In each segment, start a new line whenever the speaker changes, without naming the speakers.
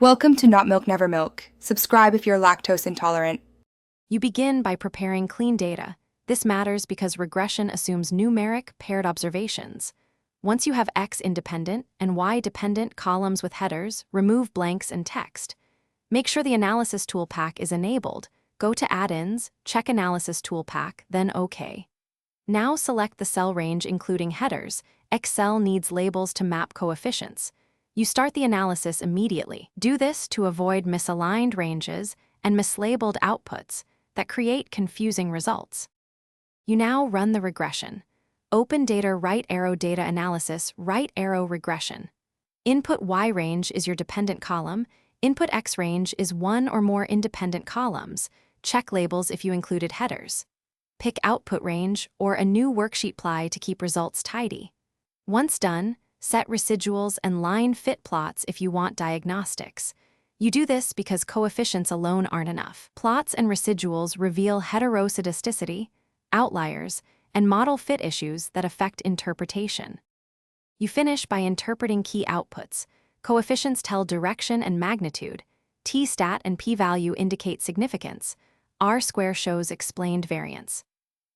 Welcome to Not Milk Never Milk. Subscribe if you're lactose intolerant.
You begin by preparing clean data. This matters because regression assumes numeric, paired observations. Once you have X independent and Y dependent columns with headers, remove blanks and text. Make sure the Analysis Tool Pack is enabled. Go to Add-ins, check Analysis Tool Pack, then OK. Now select the cell range including headers. Excel needs labels to map coefficients. You start the analysis immediately. Do this to avoid misaligned ranges and mislabeled outputs that create confusing results. You now run the regression. Open Data Right Arrow Data Analysis Right Arrow Regression. Input Y range is your dependent column. Input X range is one or more independent columns. Check labels if you included headers. Pick Output Range or a new worksheet ply to keep results tidy. Once done, set residuals and line fit plots if you want diagnostics. You do this because coefficients alone aren't enough. Plots and residuals reveal heteroscedasticity, outliers, and model fit issues that affect interpretation. You finish by interpreting key outputs. Coefficients tell direction and magnitude. T-stat and p-value indicate significance. R-square shows explained variance.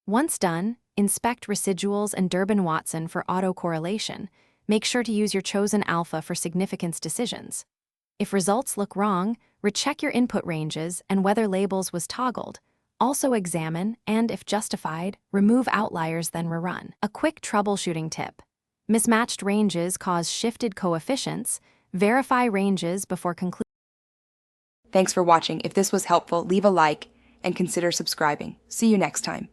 Once done, inspect residuals and Durbin-Watson for autocorrelation. Make sure to use your chosen alpha for significance decisions. If results look wrong, recheck your input ranges and whether labels was toggled. Also examine, and if justified, remove outliers then rerun. A quick troubleshooting tip. Mismatched ranges cause shifted coefficients. Verify ranges before concluding.
Thanks for watching. If this was helpful, leave a like and consider subscribing. See you next time.